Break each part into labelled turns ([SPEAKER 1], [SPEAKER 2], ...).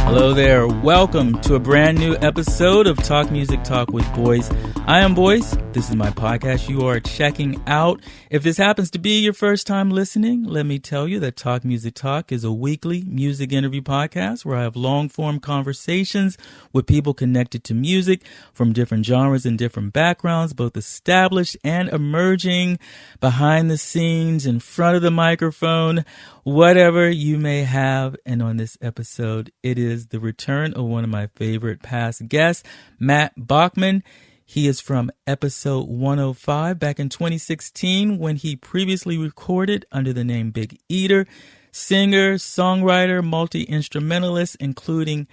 [SPEAKER 1] Hello there. Welcome to a brand new episode of Talk Music Talk with Boice. I am Boice. This is my podcast you are checking out. If this happens to be your first time listening, let me tell you that Talk Music Talk is a weekly music interview podcast where I have long-form conversations with people connected to music from different genres and different backgrounds, both established and emerging, behind the scenes, in front of the microphone, whatever you may have. And on this episode, it is the return of one of my favorite past guests, Matt Bachmann. He is from episode 105 back in 2016 when he previously recorded under the name Big Eater, singer, songwriter, multi-instrumentalist, including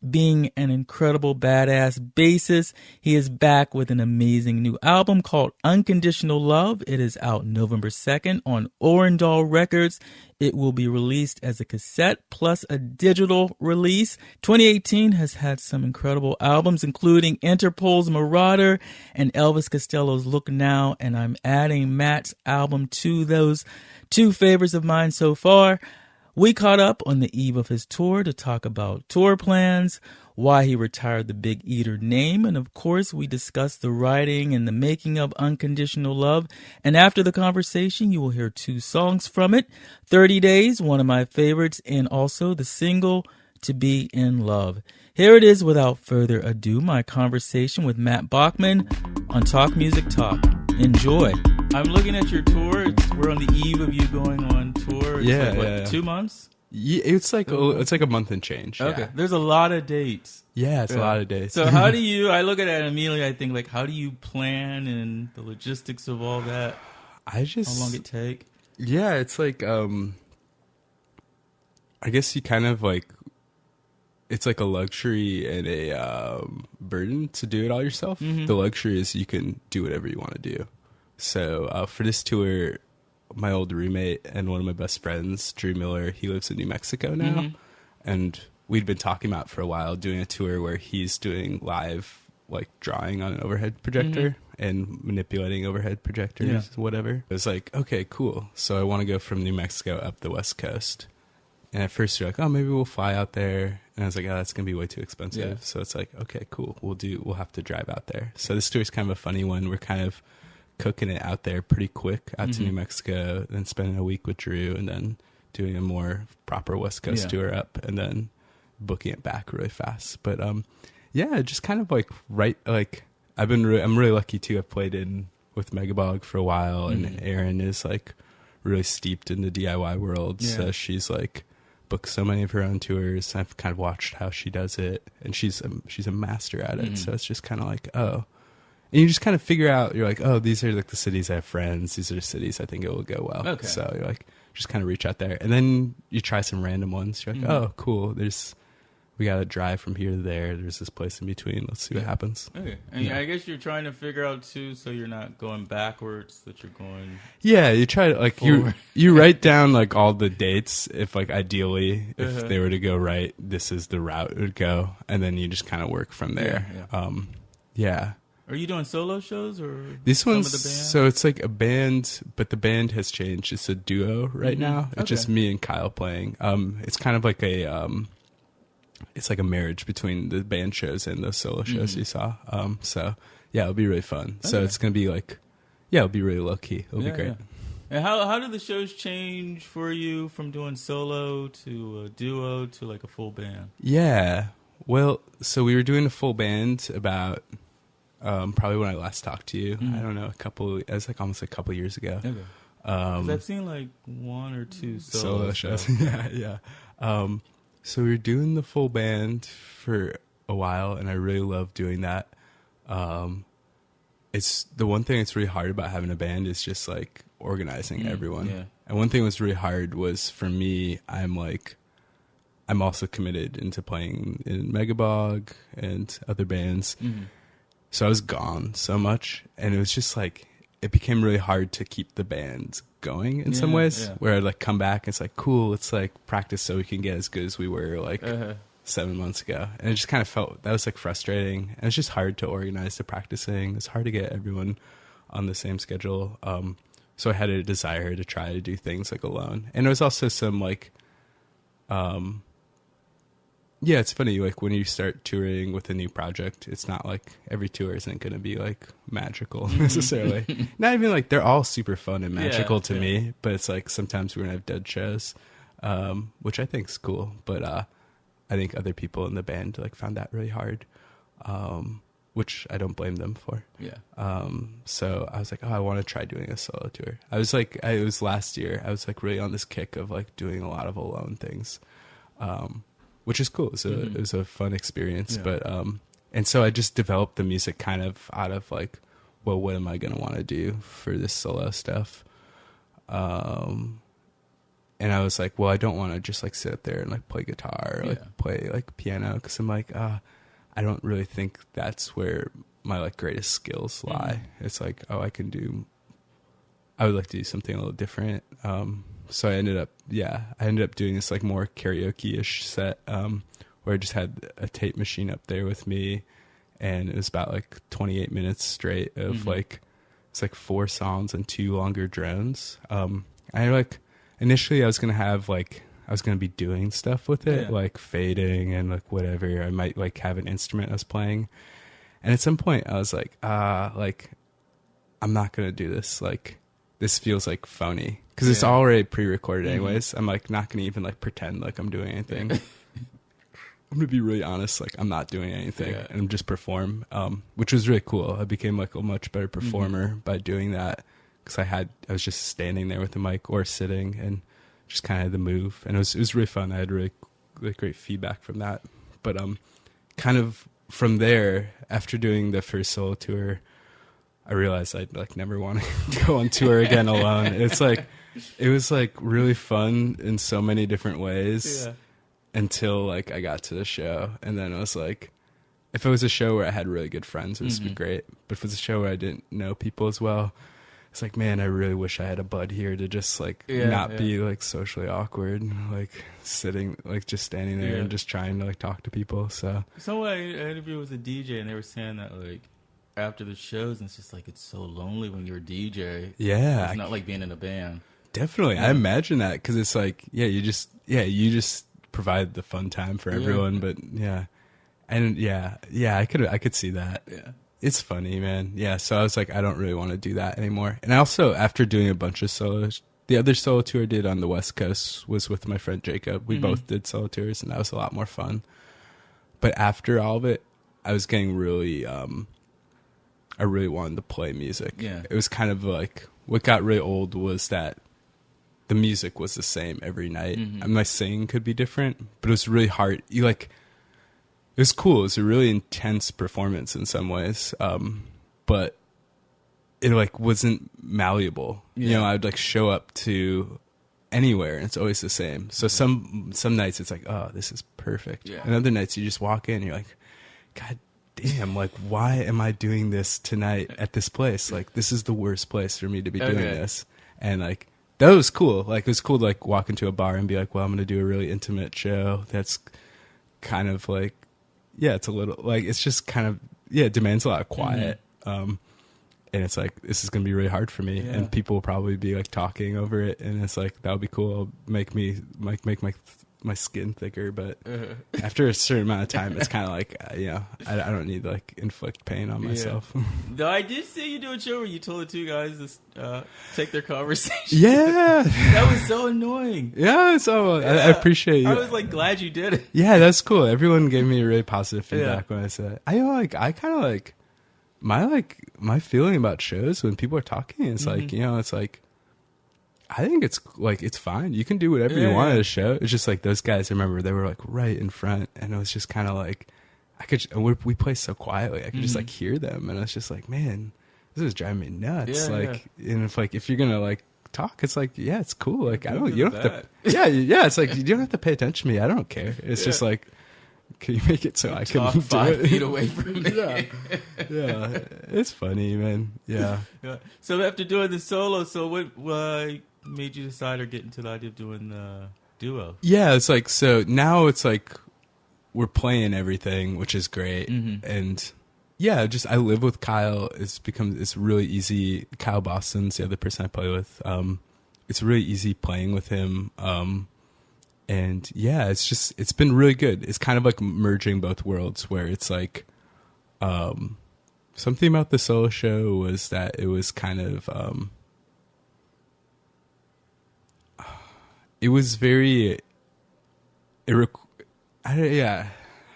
[SPEAKER 1] being an incredible badass bassist. He is back with an amazing new album called Unconditional Love. It is out November 2nd on Orendal Records. It will be released as a cassette plus a digital release. 2018 has had some incredible albums, including Interpol's Marauder and Elvis Costello's Look Now, and I'm adding Matt's album to those two favorites of mine so far. We caught up on the eve of his tour to talk about tour plans, why he retired the Big Eater name, and of course we discussed the writing and the making of Unconditional Love. And after the conversation, you will hear two songs from it, 30 Days, one of my favorites, and also the single To Be in Love. Here it is, without further ado, my conversation with Matt Bachmann on Talk Music Talk. Enjoy. I'm looking at your tour. We're on the eve of you going on tour. It's 2 months?
[SPEAKER 2] Yeah, it's like a month and change.
[SPEAKER 1] Okay.
[SPEAKER 2] Yeah.
[SPEAKER 1] There's a lot of dates.
[SPEAKER 2] Yeah, it's a lot of dates.
[SPEAKER 1] So how do you, I look at it and immediately I think, like, how do you plan and the logistics of all that? How long it take?
[SPEAKER 2] Yeah, it's like, I guess you kind of like, it's like a luxury and a burden to do it all yourself. Mm-hmm. The luxury is you can do whatever you want to do. So for this tour, my old roommate and one of my best friends, Drew Miller, he lives in New Mexico now. Mm-hmm. And we'd been talking about for a while doing a tour where he's doing live, like drawing on an overhead projector and manipulating overhead projectors, whatever. It was like, okay, cool. So I want to go from New Mexico up the West Coast. And at first you're like, oh, maybe we'll fly out there. And I was like, oh, that's going to be way too expensive. Yeah. So it's like, okay, cool. We'll have to drive out there. So this tour is kind of a funny one. We're kind of cooking it out there pretty quick out to New Mexico, then spending a week with Drew, and then doing a more proper West Coast tour up, and then booking it back really fast. But just kind of like I'm really lucky too. I've played in with Megabog for a while, and Erin is like really steeped in the DIY world, so she's like booked so many of her own tours. I've kind of watched how she does it, and she's a master at it. So it's just kind of like, oh. And you just kind of figure out, you're like, oh, these are like the cities I have friends. These are the cities I think it will go well. Okay. So you're like, just kind of reach out there. And then you try some random ones. You're like, oh, cool. We got to drive from here to there. There's this place in between. Let's see what happens.
[SPEAKER 1] Okay. And I guess you're trying to figure out, too, so you're not going backwards, that you're going...
[SPEAKER 2] Yeah, you try to, like, you write down, like, all the dates, if, like, ideally, if they were to go right, this is the route it would go. And then you just kind of work from there. Yeah.
[SPEAKER 1] Are you doing solo shows or
[SPEAKER 2] this one's so it's like a band, but the band has changed. It's a duo right now. It's just me and Kyle playing. It's kind of like it's like a marriage between the band shows and the solo shows you saw. So yeah, it'll be really fun. Okay. So it's gonna be like, it'll be really low key. It'll be great. Yeah.
[SPEAKER 1] And how do the shows change for you from doing solo to a duo to like a full band? Yeah,
[SPEAKER 2] well, so we were doing a full band about. Probably when I last talked to you, I don't know, it was like almost a couple years ago. Okay.
[SPEAKER 1] Because I've seen like one or two
[SPEAKER 2] solo shows. Yeah. So we were doing the full band for a while, and I really love doing that. It's the one thing that's really hard about having a band is just like organizing everyone. Yeah. And one thing that's really hard was for me, I'm also committed into playing in Megabog and other bands. Mm-hmm. So I was gone so much, and it was just like, it became really hard to keep the band going in some ways, where I'd like come back and it's like, cool, let's like practice so we can get as good as we were like 7 months ago. And it just kind of felt, that was like frustrating. And it's just hard to organize the practicing. It's hard to get everyone on the same schedule. So I had a desire to try to do things like alone. And it was also some like, yeah, it's funny. Like when you start touring with a new project, it's not like every tour isn't going to be like magical necessarily. Not even like they're all super fun and magical to me, but it's like sometimes we're going to have dead shows, which I think is cool. But I think other people in the band like found that really hard, which I don't blame them for.
[SPEAKER 1] Yeah.
[SPEAKER 2] So I was like, oh, I want to try doing a solo tour. I was like, it was last year. I was like really on this kick of like doing a lot of alone things. Which is cool. So it was a fun experience. Yeah. But, and so I just developed the music kind of out of like, well, what am I going to want to do for this solo stuff? And I was like, well, I don't want to just like sit up there and like play guitar or like play like piano. Cause I'm like, I don't really think that's where my like greatest skills lie. It's like, I would like to do something a little different. So I ended up doing this like more karaoke-ish set, where I just had a tape machine up there with me, and it was about like 28 minutes straight of like, it's like 4 songs and 2 longer drones. Initially I was going to be doing stuff with it, like fading and like whatever. I might like have an instrument I was playing. And at some point I was like, I'm not going to do this. Like, this feels like phony. Because it's already pre-recorded anyways. I'm like not gonna even like pretend like I'm doing anything. I'm gonna be really honest, like I'm not doing anything and just perform, which was really cool. I became like a much better performer by doing that, because I was just standing there with the mic or sitting and just kind of the move, and it was really fun. I had really great feedback from that. But kind of from there, after doing the first solo tour, I realized I'd like never want to go on tour again alone. It was like really fun in so many different ways until like I got to the show. And then it was like, if it was a show where I had really good friends, it would be great. But if it was a show where I didn't know people as well, it's like, man, I really wish I had a bud here to just like not be like socially awkward, like sitting, like just standing there and just trying to like talk to people. So
[SPEAKER 1] I interviewed with a DJ and they were saying that like after the shows, and it's just like, it's so lonely when you're a DJ.
[SPEAKER 2] Yeah.
[SPEAKER 1] It's not like being in a band. Definitely.
[SPEAKER 2] I imagine that, because it's like, you just provide the fun time for everyone, but I could see that. Yeah. It's funny, man. Yeah. So I was like, I don't really want to do that anymore. And also, after doing a bunch of solos, the other solo tour I did on the West Coast was with my friend Jacob. We both did solo tours, and that was a lot more fun. But after all of it, I was getting really, I really wanted to play music. Yeah. It was kind of like, what got really old was that the music was the same every night. And my singing could be different, but it was really hard. It was cool. It was a really intense performance in some ways. But it like wasn't malleable. You know, I'd like show up to anywhere and it's always the same. So some nights it's like, oh, this is perfect. Yeah. And other nights you just walk in and you're like, God damn, like, why am I doing this tonight at this place? Like, this is the worst place for me to be doing this. And like, that was cool. Like, it was cool to like walk into a bar and be like, well, I'm going to do a really intimate show. That's kind of like, it's a little like, it's just kind of, it demands a lot of quiet. And it's like, this is going to be really hard for me. And people will probably be like talking over it. And it's like, that would be cool. It'll make my skin thicker, but after a certain amount of time, it's kind of like, I don't need to like inflict pain on myself.
[SPEAKER 1] Though I did see you do a show where you told the 2 guys to take their conversation.
[SPEAKER 2] Yeah.
[SPEAKER 1] That was so annoying.
[SPEAKER 2] Yeah, so I appreciate you.
[SPEAKER 1] I was like glad you did it.
[SPEAKER 2] Yeah, that's cool. Everyone gave me really positive feedback when I said it. I kind of like my feeling about shows when people are talking, it's like, it's like, I think it's like, it's fine. You can do whatever you want at a show. It's just like those guys, I remember they were like right in front, and it was just kind of like, we play so quietly. I could just like hear them, and I was just like, man, this is driving me nuts. And if you're going to like talk, it's like, it's cool. Like, you don't have to, it's like, you don't have to pay attention to me. I don't care. It's just like, can you make it so I can do
[SPEAKER 1] 5 feet away from me?
[SPEAKER 2] Yeah. It's funny, man. Yeah.
[SPEAKER 1] So after doing the solo, so what made you decide or get into the idea of doing the duo? Yeah,
[SPEAKER 2] it's like, so now it's like we're playing everything, which is great. And Yeah, just I live with Kyle. It's really easy. Kyle Boston's the other person I play with. It's really easy playing with him. And yeah, it's been really good. It's kind of like merging both worlds, where it's like, something about the solo show was that it was kind of, it was very, how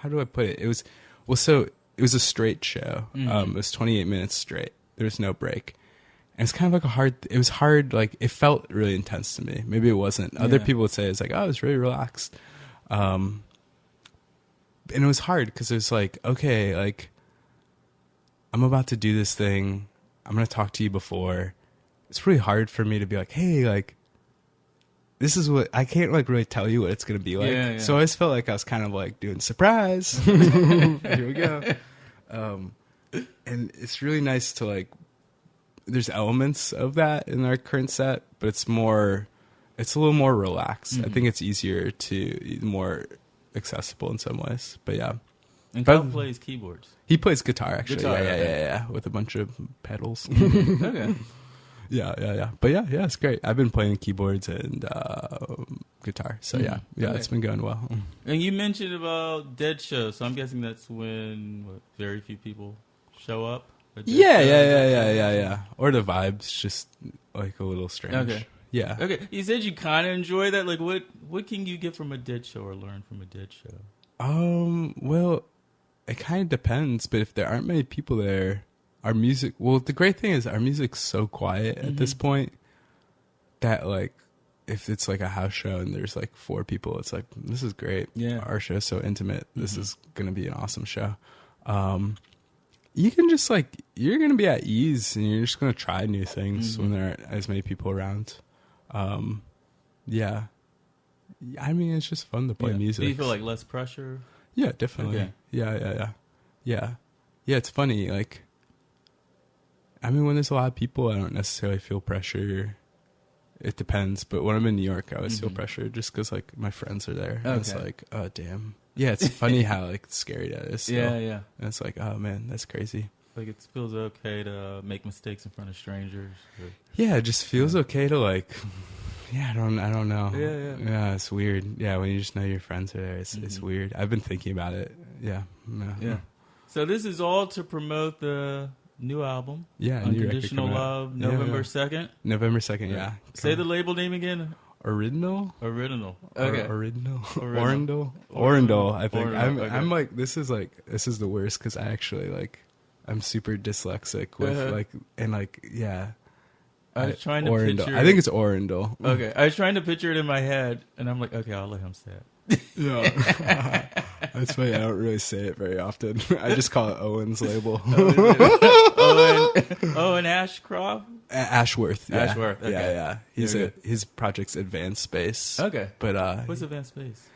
[SPEAKER 2] do I put it? It was, it was a straight show. It was 28 minutes straight. There was no break. And it's kind of like it was hard, like, it felt really intense to me. Maybe it wasn't. Other people would say it's like, oh, it's really relaxed. And it was hard because it was like, okay, like, I'm about to do this thing. I'm going to talk to you before. It's really hard for me to be like, hey, like, this is what, I can't, like, really tell you what it's going to be like. Yeah. So I always felt like I was kind of, like, doing surprise. Here we go. And it's really nice to, like, there's elements of that in our current set, but it's a little more relaxed. I think it's easier more accessible in some ways, but yeah.
[SPEAKER 1] And Kyle plays keyboards.
[SPEAKER 2] He plays guitar, actually. Yeah, with a bunch of pedals.
[SPEAKER 1] Okay.
[SPEAKER 2] Yeah. But yeah, it's great. I've been playing keyboards and guitar, so yeah, okay. It's been going well.
[SPEAKER 1] And you mentioned about dead shows, so I'm guessing that's when very few people show up.
[SPEAKER 2] Yeah. Or the vibe's just like a little strange.
[SPEAKER 1] Okay.
[SPEAKER 2] Yeah.
[SPEAKER 1] Okay. You said you kind of enjoy that. Like, what can you get from a dead show or learn from a dead show?
[SPEAKER 2] Well, it kind of depends. But if there aren't many people there, our music. Well, the great thing is our music's so quiet at this point that, like, if it's like a house show and there's like 4 people, it's like, this is great. Yeah. Our show's so intimate. This is gonna be an awesome show. You can just, like, you're going to be at ease and you're just going to try new things when there aren't as many people around. Yeah. I mean, it's just fun to play music.
[SPEAKER 1] Do you feel like less pressure?
[SPEAKER 2] Yeah, definitely. Okay. Yeah. Yeah, it's funny. Like, I mean, when there's a lot of people, I don't necessarily feel pressure. It depends. But when I'm in New York, I always feel pressure just because, like, my friends are there. Okay. And it's like, oh, damn. Yeah, it's funny how, like, scary that is still. Yeah. And it's like, oh, man, that's crazy.
[SPEAKER 1] Like, it feels okay to make mistakes in front of strangers.
[SPEAKER 2] Yeah, it just feels okay to, like, I don't know. Yeah, it's weird. Yeah, when you just know your friends are there, it's weird. I've been thinking about it. Yeah.
[SPEAKER 1] So this is all to promote the new album.
[SPEAKER 2] Yeah,
[SPEAKER 1] Unconditional Love, November 2nd.
[SPEAKER 2] November 2nd, yeah.
[SPEAKER 1] Say the label name again.
[SPEAKER 2] Original.
[SPEAKER 1] Okay.
[SPEAKER 2] Orindal, I think. I'm like, this is the worst because I actually, like, I'm super dyslexic with
[SPEAKER 1] I was trying to picture.
[SPEAKER 2] I think it's Orindal.
[SPEAKER 1] Okay, I was trying to picture it in my head, and I'm like, okay, I'll let him say it.
[SPEAKER 2] Yeah, that's funny. I don't really say it very often. I just call it Owen's label.
[SPEAKER 1] Owen Ashcroft.
[SPEAKER 2] Ashworth. Yeah.
[SPEAKER 1] Ashworth. Okay.
[SPEAKER 2] Yeah. His project's Advanced Space.
[SPEAKER 1] Okay.
[SPEAKER 2] But
[SPEAKER 1] what's Advanced Space?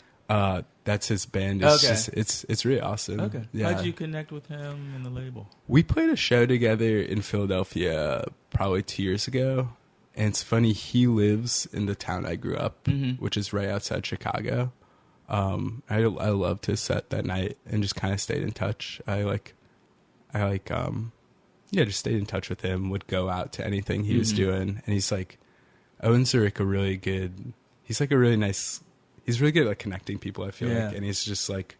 [SPEAKER 2] That's his band. It's it's really awesome.
[SPEAKER 1] Okay.
[SPEAKER 2] Yeah.
[SPEAKER 1] How'd you connect with him and the label?
[SPEAKER 2] We played a show together in Philadelphia probably 2 years ago. And it's funny, he lives in the town I grew up, which is right outside Chicago. I loved his set that night and just kind of stayed in touch. Just stayed in touch with him, would go out to anything he was doing. And he's like, Owen's like he's really good at, like, connecting people, I feel like. And he's just like,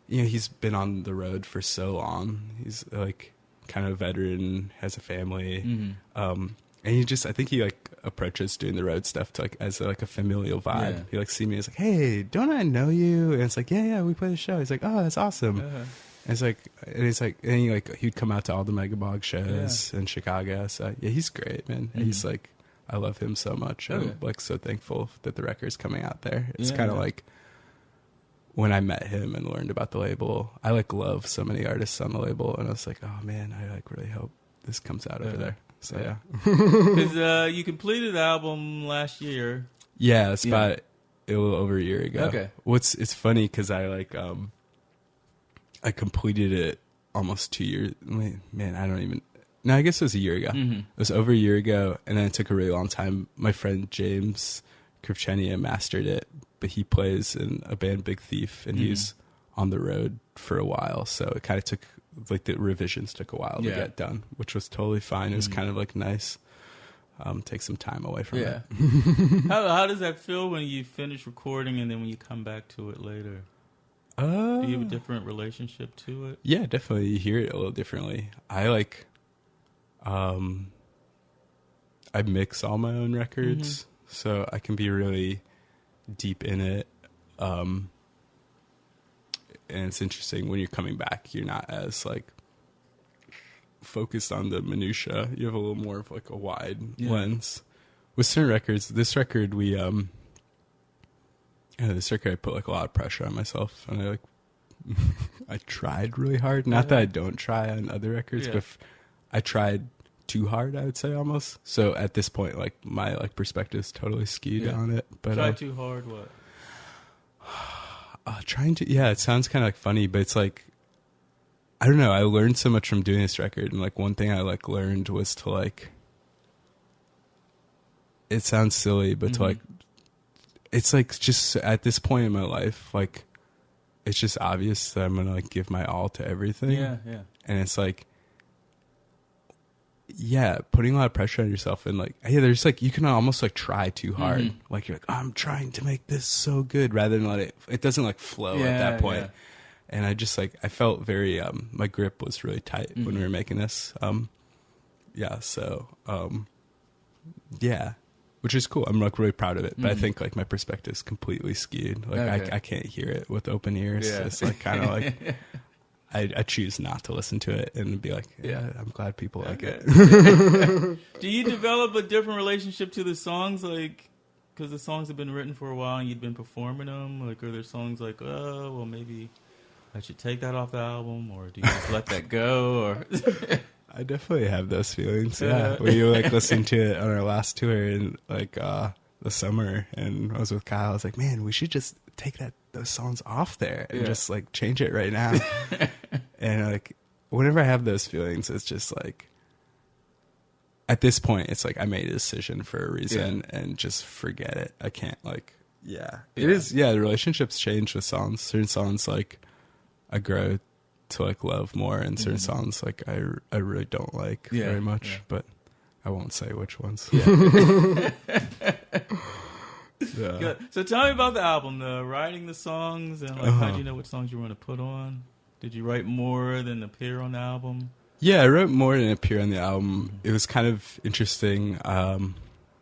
[SPEAKER 2] he's been on the road for so long. He's like kind of a veteran, has a family. And I think he like approaches doing the road stuff to, like, as like a familial vibe. Yeah. He like see me, he's like, hey, don't I know you? And it's like, yeah, we play the show. He's like, oh, that's awesome. And he'd come out to all the Megabog shows in Chicago. So yeah, he's great, man. He's like, I love him so much. I'm like so thankful that the record's coming out there. It's kind of like when I met him and learned about the label, I like love so many artists on the label, and I was like, oh man, I like really hope this comes out over there. So yeah,
[SPEAKER 1] because you completed the album last year.
[SPEAKER 2] Yeah, it's about a little over a year ago.
[SPEAKER 1] Okay,
[SPEAKER 2] it's funny because I I completed it almost 2 years. Man, I don't even. No, I guess it was a year ago. It was over a year ago, and then it took a really long time. My friend James Krivchenia mastered it, but he plays in a band, Big Thief, and he's on the road for a while, so it kind of took like the revisions took a while to get done, which was totally fine. It was kind of like nice. Take some time away from it.
[SPEAKER 1] How does that feel when you finish recording and then when you come back to it later? Do you have a different relationship to it?
[SPEAKER 2] Yeah, definitely. You hear it a little differently. I mix all my own records, so I can be really deep in it. And it's interesting when you're coming back, you're not as like focused on the minutia. You have a little more of like a wide lens. With certain records, this record I put like a lot of pressure on myself, and I tried really hard. Not that I don't try on other records, but I tried too hard, I would say, almost. So at this point, like my like perspective is totally skewed on it. But
[SPEAKER 1] try too hard. What?
[SPEAKER 2] Trying to. Yeah, it sounds kind of like funny, but it's like, I don't know. I learned so much from doing this record, and like one thing I like learned was to like. It sounds silly, but to like. It's like just at this point in my life, like it's just obvious that I'm gonna like give my all to everything.
[SPEAKER 1] Yeah.
[SPEAKER 2] And it's like, putting a lot of pressure on yourself, and like, there's like you can almost like try too hard. Like you're like, I'm trying to make this so good, rather than let it doesn't like flow at that point. Yeah. And I just like I felt very my grip was really tight when we were making this. Which is cool. I'm like really proud of it, but I think like my perspective is completely skewed. Like I can't hear it with open ears. Yeah. It's like kind of like I choose not to listen to it and be like, I'm glad people like it.
[SPEAKER 1] Do you develop a different relationship to the songs, like because the songs have been written for a while and you've been performing them? Like, are there songs like, oh, well, maybe I should take that off the album, or do you just let that go? Or
[SPEAKER 2] I definitely have those feelings. Yeah, we were like listening to it on our last tour in like the summer, and I was with Kyle. I was like, man, we should just take those songs off there and just like change it right now. And like whenever I have those feelings, it's just like at this point, it's like I made a decision for a reason and just forget it. I can't like it is. The relationships change with songs. Certain songs like I grow to like love more, and certain songs like I really don't like very much, but I won't say which ones.
[SPEAKER 1] Good. So tell me about the album, writing the songs, and like how did you know which songs you were going to put on? Did you write more than appear on the album? Yeah,
[SPEAKER 2] I wrote more than appear on the album. It was kind of interesting.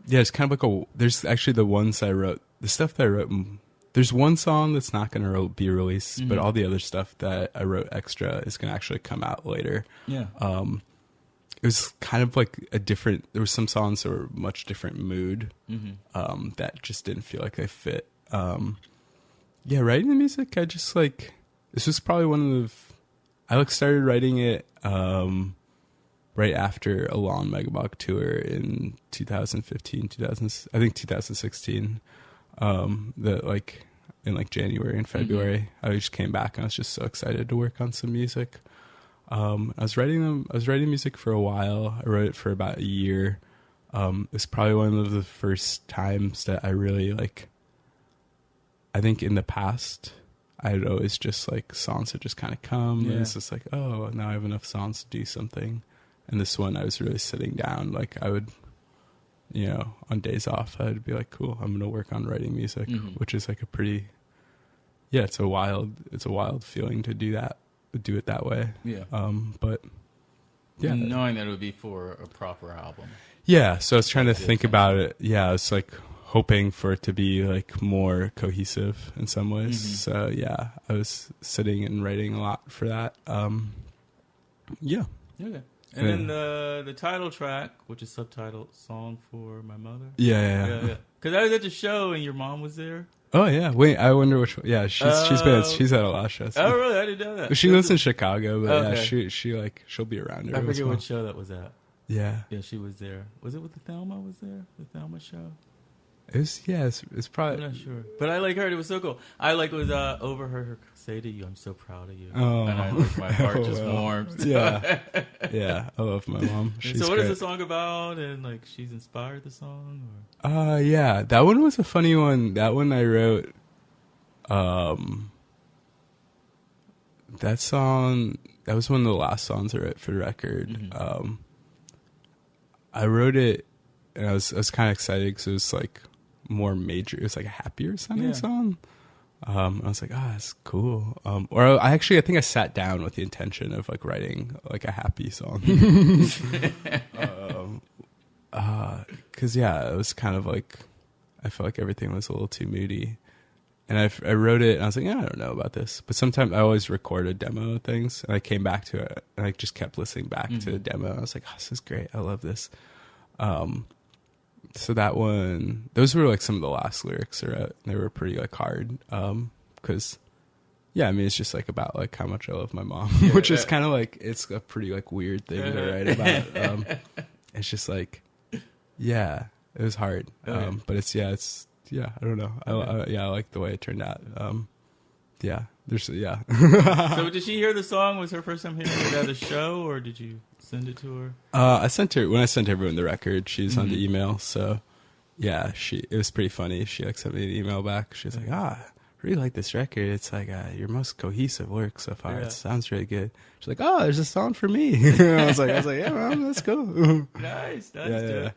[SPEAKER 2] It's kind of like there's actually the ones I wrote, the stuff that I wrote. There's one song that's not going to be released, but all the other stuff that I wrote extra is going to actually come out later.
[SPEAKER 1] Yeah.
[SPEAKER 2] It was kind of like there were some songs that were much different mood that just didn't feel like they fit. Writing the music, I just like, this was probably I started writing it right after a long Megabach tour in 2016. That like in like January and February, I just came back and I was just so excited to work on some music. I was writing music for a while. I wrote it for about a year. It's probably one of the first times that I really like, I think in the past I'd always just like songs would just kind of come and it's just like, oh, now I have enough songs to do something. And this one I was really sitting down. Like I would, on days off, I'd be like, cool, I'm going to work on writing music, which is like a pretty, it's a wild feeling to do it that way. Yeah. But yeah.
[SPEAKER 1] And knowing that it would be for a proper album.
[SPEAKER 2] Yeah. So I was trying to think about it. Yeah. I was like hoping for it to be like more cohesive in some ways. So yeah, I was sitting and writing a lot for that. Yeah.
[SPEAKER 1] Okay. And then the title track, which is subtitled "Song for My Mother."
[SPEAKER 2] Yeah.
[SPEAKER 1] Because I was at the show and your mom was there.
[SPEAKER 2] Oh yeah. Wait, I wonder which one. Yeah, she's at a lot of shows.
[SPEAKER 1] Oh really? I didn't know that.
[SPEAKER 2] She lives in Chicago, but she'll be around here.
[SPEAKER 1] I forget what show that was at.
[SPEAKER 2] Yeah.
[SPEAKER 1] Yeah, she was there. Was it with the Thelma? Was there the Thelma show?
[SPEAKER 2] It was. Yeah, it's probably.
[SPEAKER 1] I'm not sure, but I heard it was so cool. I overheard her say to you, "I'm so proud of you,"
[SPEAKER 2] and
[SPEAKER 1] my heart just warmed.
[SPEAKER 2] Yeah, I love my mom.
[SPEAKER 1] So, what is the song about? And like, she's inspired the song,
[SPEAKER 2] or? Yeah, that one was a funny one. That one I wrote. That song, that was one of the last songs I wrote for the record.
[SPEAKER 1] Mm-hmm.
[SPEAKER 2] I wrote it, and I was kind of excited because it was like more major. It was like a happier sounding song. I was like, that's cool. Or I think I sat down with the intention of like writing like a happy song. Cause it was kind of like, I felt like everything was a little too moody, and I wrote it and I was like, I don't know about this, but sometimes I always record a demo of things, and I came back to it and I just kept listening back to the demo. And I was like, this is great. I love this. So that one, those were like some of the last lyrics I wrote. They were pretty like hard. Cause it's just like about like how much I love my mom, which is kind of like, it's a pretty like weird thing to write about. It's just like, it was hard. But it's I don't know. I like the way it turned out.
[SPEAKER 1] So did she hear the song? Was her first time hearing it at a show, or did you send it to her?
[SPEAKER 2] I sent everyone the record, she's on the email. So it was pretty funny. She like sent me an email back. She was like, I really like this record. It's like your most cohesive work so far. It sounds really good. She's like, there's a song for me. I was like, yeah, man, that's cool.
[SPEAKER 1] Nice.
[SPEAKER 2] Yeah.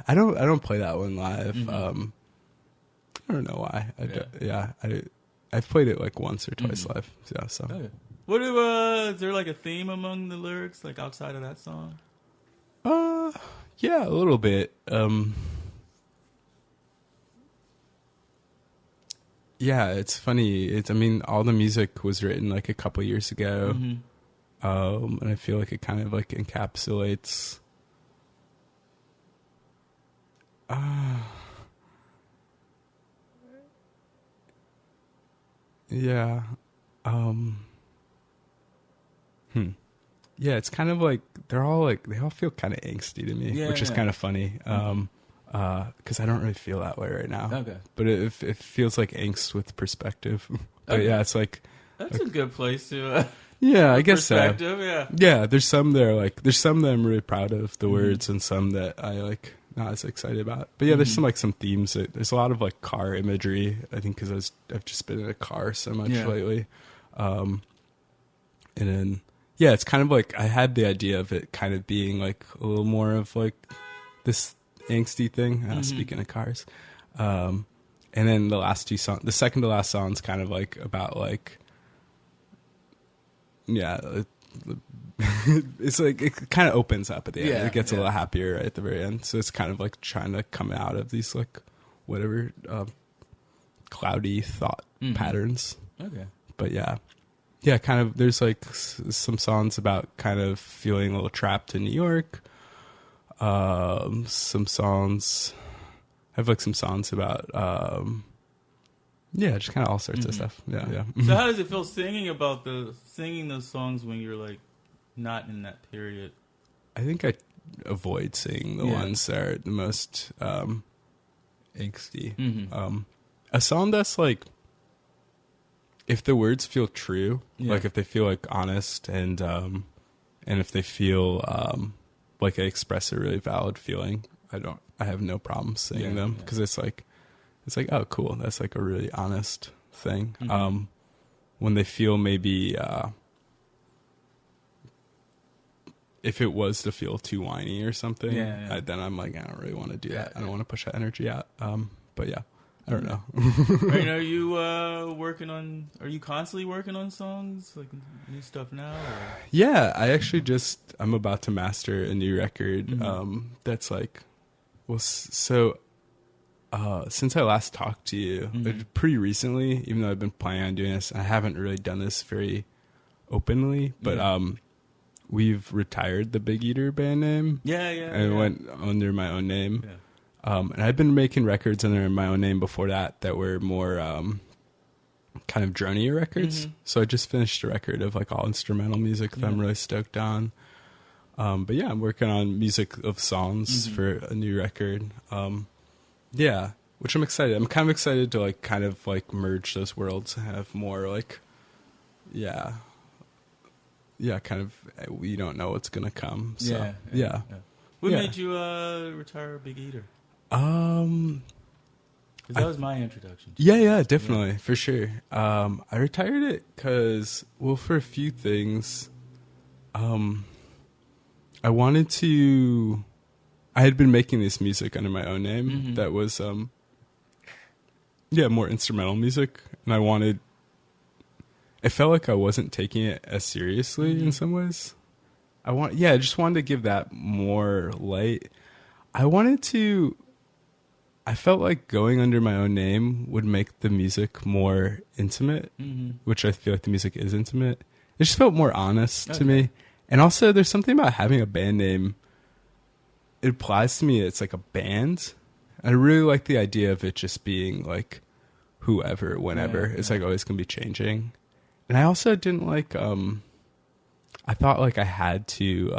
[SPEAKER 2] I don't play that one live. I don't know why. I've played it like once or twice live. Yeah. So.
[SPEAKER 1] Okay. What is there like a theme among the lyrics, like outside of that song?
[SPEAKER 2] Yeah, a little bit. Yeah, it's funny. All the music was written like a couple years ago. And I feel like it kind of like encapsulates yeah. Yeah, it's kind of like they all feel kind of angsty to me, which is kind of funny. Because I don't really feel that way right now.
[SPEAKER 1] Okay.
[SPEAKER 2] But it feels like angst with perspective. But it's like
[SPEAKER 1] that's a good place to.
[SPEAKER 2] I guess so.
[SPEAKER 1] Perspective,
[SPEAKER 2] Yeah, there's some that I'm really proud of the words, and some that I like not as excited about. But there's some themes. There's a lot of like car imagery. I think because I've just been in a car so much lately. And then it's kind of like I had the idea of it kind of being like a little more of like this angsty thing. Speaking of cars, and then the last two songs, the second to last song's kind of like about like it's like it kind of opens up at the end. It gets a little happier right at the very end. So it's kind of like trying to come out of these like whatever cloudy thought patterns.
[SPEAKER 1] Okay,
[SPEAKER 2] but kind of there's like some songs about kind of feeling a little trapped in New York. Some songs I have like some songs about just kind of all sorts of stuff. Yeah.
[SPEAKER 1] So how does it feel singing those songs when you're like not in that period?
[SPEAKER 2] I think I avoid singing the ones that are the most angsty. A song that's like, if the words feel true, like if they feel like honest and if they feel like they express a really valid feeling, I have no problem singing them, because it's like, oh, cool. That's like a really honest thing. When they feel maybe, if it was to feel too whiny or something, then I'm like, I don't really want to do that. I don't want to push that energy out. But I don't know.
[SPEAKER 1] Right, are you are you constantly working on songs, like new stuff now? Or?
[SPEAKER 2] Yeah, I'm about to master a new record. That's like, so since I last talked to you, pretty recently, even though I've been planning on doing this, I haven't really done this very openly, but we've retired the Big Eater band name. And went under my own name. And I've been making records under my own name before that were more kind of dronier records. So I just finished a record of like all instrumental music that I'm really stoked on. But I'm working on music of songs for a new record. Which I'm excited. I'm kind of excited to like kind of like merge those worlds and have more like, kind of, we don't know what's gonna come. So,
[SPEAKER 1] What made you retire Big Eater? Because that was my introduction.
[SPEAKER 2] Definitely, for sure. I retired it because, for a few things. I wanted to. I had been making this music under my own name that was, more instrumental music, and I wanted. It felt like I wasn't taking it as seriously in some ways. I just wanted to give that more light. I felt like going under my own name would make the music more intimate, which I feel like the music is intimate. It just felt more honest to me. And also, there's something about having a band name. It applies to me. It's like a band. I really like the idea of it just being like whoever, whenever. It's like always going to be changing. And I also didn't like, I thought like I had to,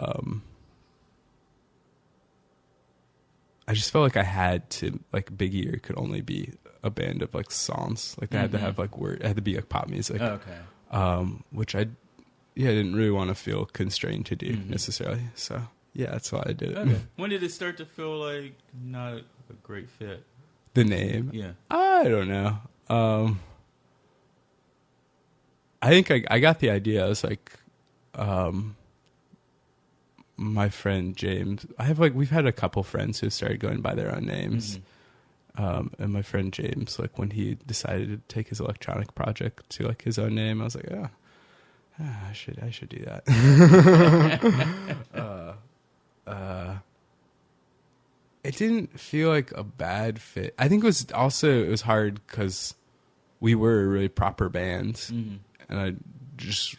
[SPEAKER 2] I just felt like I had to, like Big Ear could only be a band of like songs. Like they had to have like it had to be like pop music. Which I didn't really want to feel constrained to do necessarily. So yeah, that's why I did it.
[SPEAKER 1] Okay. When did it start to feel like not a great fit?
[SPEAKER 2] The name?
[SPEAKER 1] Yeah.
[SPEAKER 2] I don't know. I think I got the idea. I was like, my friend James, we've had a couple friends who started going by their own names. And my friend James, like when he decided to take his electronic project to like his own name, I was like, I should do that. It didn't feel like a bad fit. I think it was hard because we were a really proper band, and I just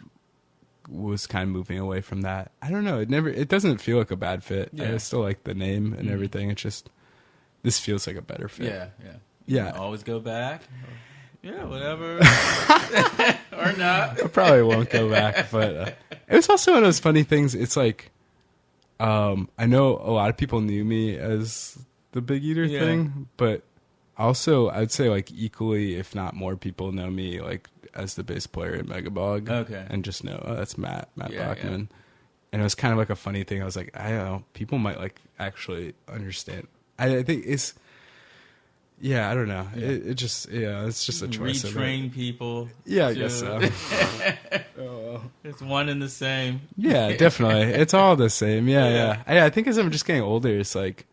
[SPEAKER 2] was kind of moving away from that. I don't know. It doesn't feel like a bad fit. I still like the name and everything. It's just, this feels like a better fit. Yeah.
[SPEAKER 1] Always go back. Yeah, whatever. Or not.
[SPEAKER 2] I probably won't go back, but it was also one of those funny things. It's like, I know a lot of people knew me as the Big Eater thing, but also I'd say like equally, if not more, people know me like as the bass player in Megabog.
[SPEAKER 1] Okay.
[SPEAKER 2] And just know, that's Matt Bachmann. And it was kind of like a funny thing. I was like, I don't know, people might like actually understand. I think it's, I don't know. It just, it's just a choice.
[SPEAKER 1] Retrain people.
[SPEAKER 2] Yeah, I guess so.
[SPEAKER 1] It's one and the same.
[SPEAKER 2] Yeah, definitely. It's all the same. Yeah. I think as I'm just getting older, it's like,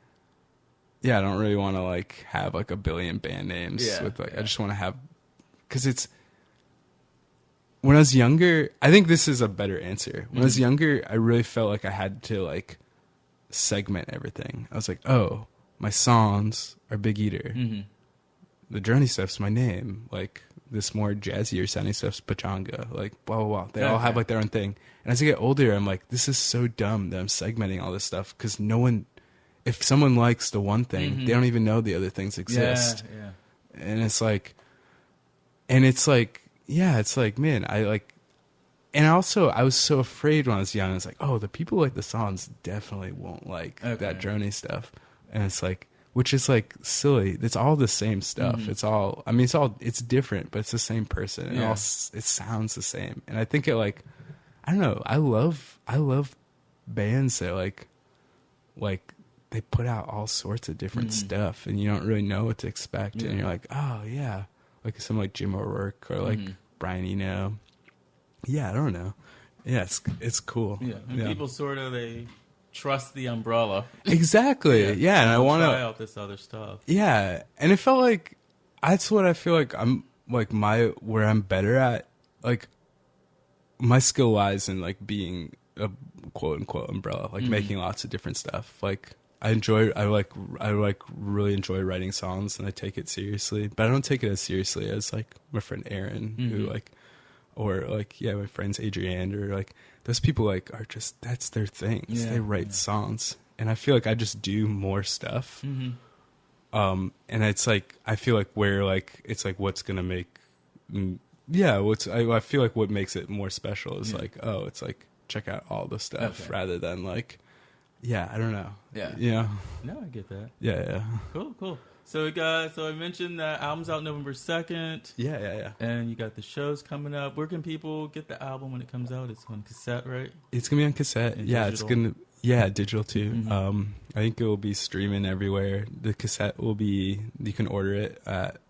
[SPEAKER 2] I don't really want to like have like a billion band names. I just want to have, because it's, when I was younger, I think this is a better answer. When I was younger, I really felt like I had to like segment everything. I was like, oh, my songs are Big Eater. The journey stuff's my name. Like this more jazzier sounding stuff's Pachanga. Like blah, blah, blah. They all have like their own thing. And as I get older, I'm like, this is so dumb that I'm segmenting all this stuff, because no one, if someone likes the one thing, they don't even know the other things exist. And it's like, man, I like, and also I was so afraid when I was young. I was like, oh, the people who like the songs definitely won't like that Droney stuff. And it's like, which is like silly. It's all the same stuff. It's all, I mean, it's different, but it's the same person. And it sounds the same. And I think it like, I don't know. I love bands that like they put out all sorts of different stuff, and you don't really know what to expect. And you're like, oh yeah. Like something like Jim O'Rourke or like Brian Eno. Yeah, I don't know. Yeah, it's cool.
[SPEAKER 1] Yeah, and people sort of, they trust the umbrella.
[SPEAKER 2] Exactly. And I want to
[SPEAKER 1] try out this other stuff.
[SPEAKER 2] Yeah, and it felt like that's what I feel like I'm like where I'm better at. Like my skill lies in like being a quote unquote umbrella, like making lots of different stuff. Like I really enjoy writing songs, and I take it seriously, but I don't take it as seriously as like my friend Aaron, who like, or like, my friends Adrienne, or like those people like are just, that's their thing. They write songs, and I feel like I just do more stuff. And it's like, I feel like where like, it's like, what's going to make, I feel like what makes it more special is like, oh, it's like, check out all the stuff rather than like, I don't know.
[SPEAKER 1] No, I get that.
[SPEAKER 2] Yeah.
[SPEAKER 1] Cool. So I mentioned that album's out November 2nd.
[SPEAKER 2] Yeah.
[SPEAKER 1] And you got the shows coming up. Where can people get the album when it comes out? It's on cassette, right?
[SPEAKER 2] It's gonna be on cassette.
[SPEAKER 1] And
[SPEAKER 2] digital? Digital too. I think it will be streaming everywhere. The cassette will be, you can order it at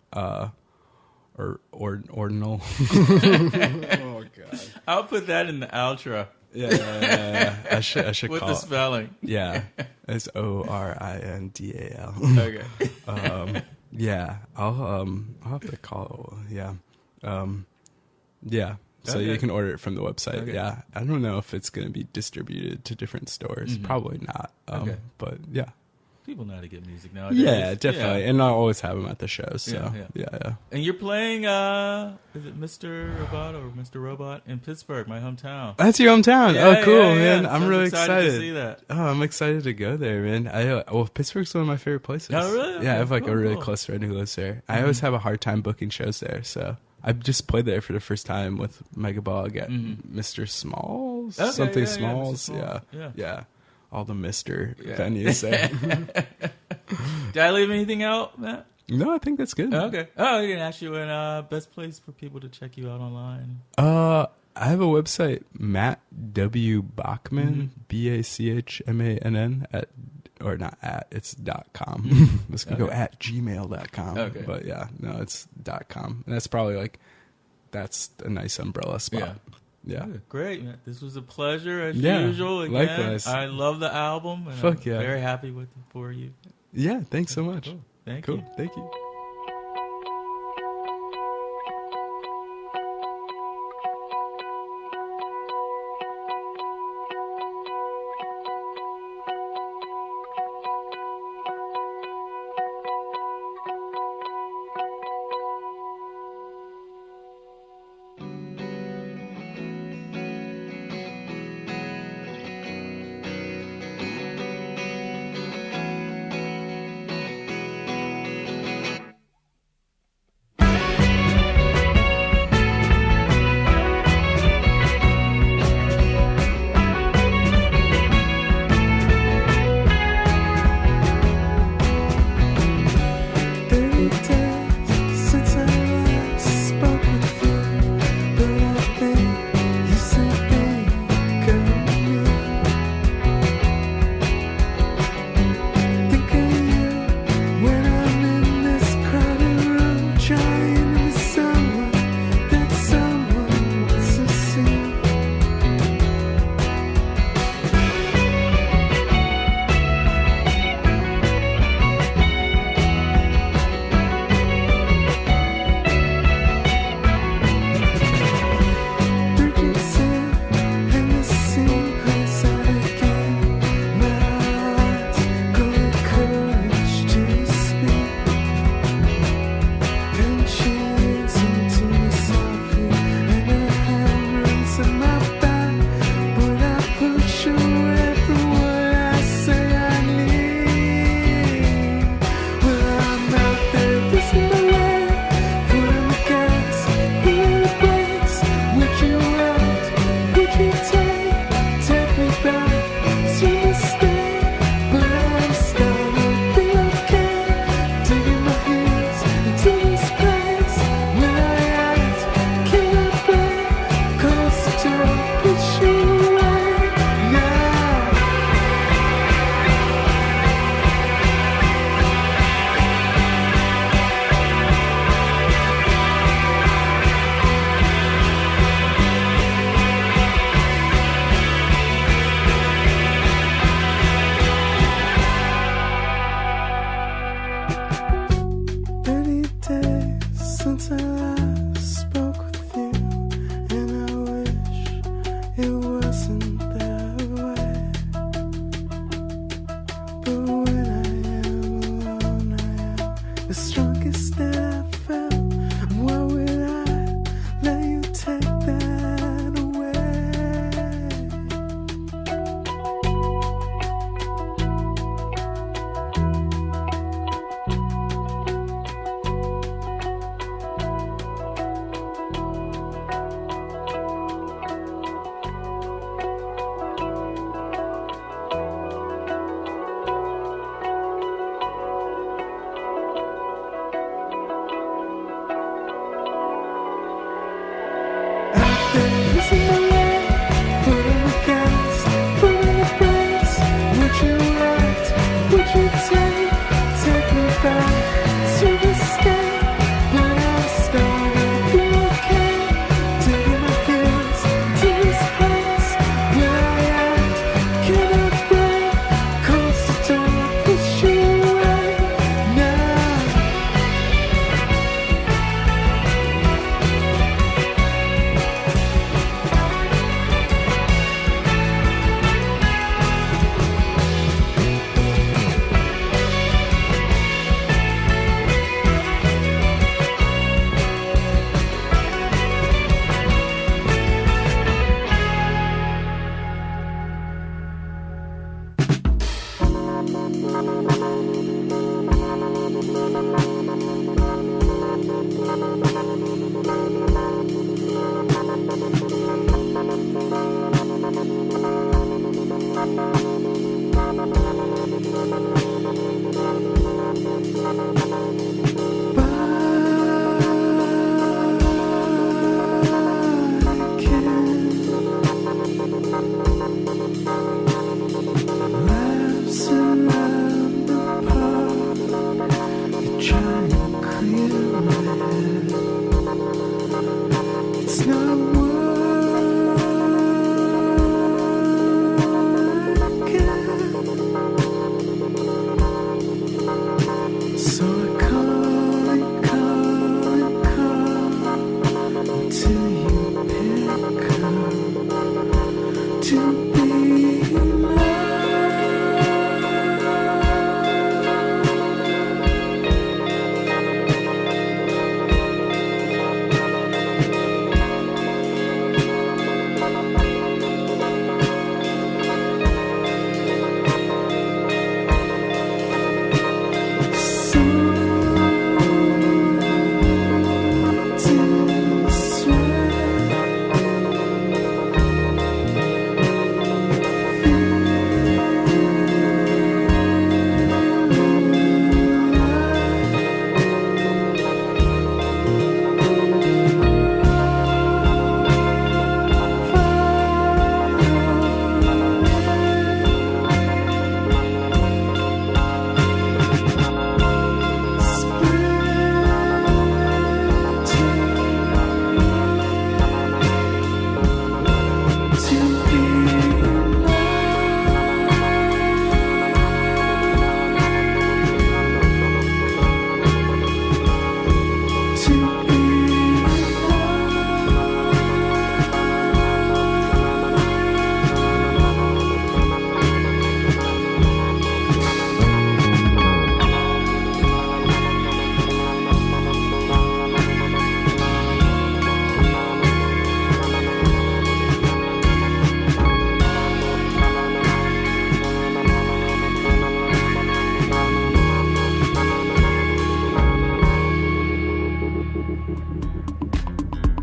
[SPEAKER 2] Ordinal.
[SPEAKER 1] Oh god. I'll put that in the outro.
[SPEAKER 2] Yeah. I should
[SPEAKER 1] With
[SPEAKER 2] call
[SPEAKER 1] the spelling.
[SPEAKER 2] Yeah. It's ORINDAL.
[SPEAKER 1] Okay.
[SPEAKER 2] Yeah. I'll have to call. Yeah. Yeah. So
[SPEAKER 1] Okay.
[SPEAKER 2] you can order it from the website.
[SPEAKER 1] Okay.
[SPEAKER 2] Yeah. I don't know if it's going to be distributed to different stores. Probably not.
[SPEAKER 1] Okay.
[SPEAKER 2] But yeah.
[SPEAKER 1] People know how to get music nowadays.
[SPEAKER 2] Yeah, definitely.
[SPEAKER 1] Yeah.
[SPEAKER 2] And I'll always have them at the shows. So yeah.
[SPEAKER 1] And you're playing, is it Mr. Robot or Mr. Robot in Pittsburgh, my hometown?
[SPEAKER 2] That's your hometown.
[SPEAKER 1] Yeah,
[SPEAKER 2] Oh, cool,
[SPEAKER 1] yeah.
[SPEAKER 2] man.
[SPEAKER 1] So
[SPEAKER 2] I'm really excited
[SPEAKER 1] to see that.
[SPEAKER 2] Oh, I'm excited to go there, man. Well, Pittsburgh's one of my favorite places.
[SPEAKER 1] Oh, really? Okay,
[SPEAKER 2] Yeah, I have like
[SPEAKER 1] cool,
[SPEAKER 2] a really
[SPEAKER 1] cool.
[SPEAKER 2] close friend who lives there. I always have a hard time booking shows there, so I just played there for the first time with Megabog at Mr. Smalls,
[SPEAKER 1] Okay,
[SPEAKER 2] something
[SPEAKER 1] yeah, Mr.
[SPEAKER 2] Smalls.
[SPEAKER 1] Smalls.
[SPEAKER 2] Yeah. All the Mr. venues there.
[SPEAKER 1] Did I leave anything out, Matt?
[SPEAKER 2] No, I think that's good.
[SPEAKER 1] Okay. Oh, I didn't ask you best place for people to check you out online.
[SPEAKER 2] I have a website, Matt W. Bachmann, BACHMANN it's .com. It's gonna go at gmail.com.
[SPEAKER 1] Okay.
[SPEAKER 2] But yeah, no, it's .com. And that's probably that's a nice umbrella spot. Yeah.
[SPEAKER 1] Good. Great, man. This was a pleasure as
[SPEAKER 2] Yeah,
[SPEAKER 1] usual. Again,
[SPEAKER 2] likewise.
[SPEAKER 1] I love the album. And
[SPEAKER 2] Fuck
[SPEAKER 1] I'm
[SPEAKER 2] yeah.
[SPEAKER 1] very happy for you.
[SPEAKER 2] Yeah, thanks so much.
[SPEAKER 1] Cool. Thank
[SPEAKER 2] Cool.
[SPEAKER 1] you.
[SPEAKER 2] Thank you.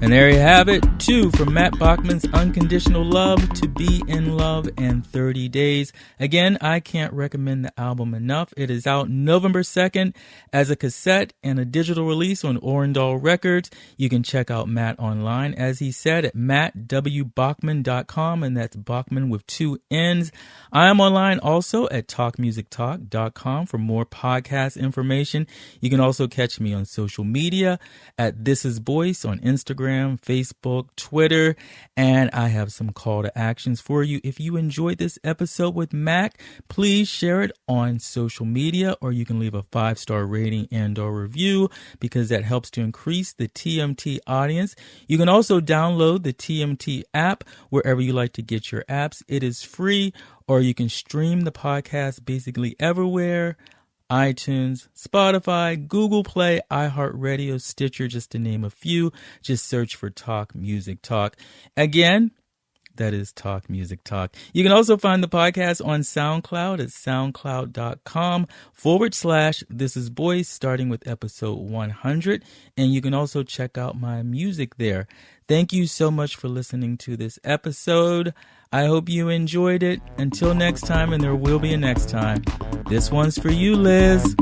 [SPEAKER 1] And there you have it, 2 from Matt Bachmann's Unconditional Love, To Be in Love, and 30 Days. Again, I can't recommend the album enough. It is out November 2nd as a cassette and a digital release on Orendal Records. You can check out Matt online, as he said, at mattwbachmann.com, and that's Bachmann with 2 N's. I am online also at talkmusictalk.com for more podcast information. You can also catch me on social media at This Is Boice on Instagram, Facebook, Twitter, and I have some call to actions for you. If you enjoyed this episode with Mac, please share it on social media, or you can leave a 5-star rating and or review, because that helps to increase the TMT audience. You can also download the TMT app wherever you like to get your apps. It is free, or you can stream the podcast basically everywhere: iTunes, Spotify, Google Play, iHeartRadio, Stitcher, just to name a few. Just search for Talk Music Talk. Again, that is Talk Music Talk. You can also find the podcast on SoundCloud at soundcloud.com/This Is Boice, starting with episode 100. And you can also check out my music there. Thank you so much for listening to this episode. I hope you enjoyed it. Until next time, and there will be a next time, this one's for you, Liz.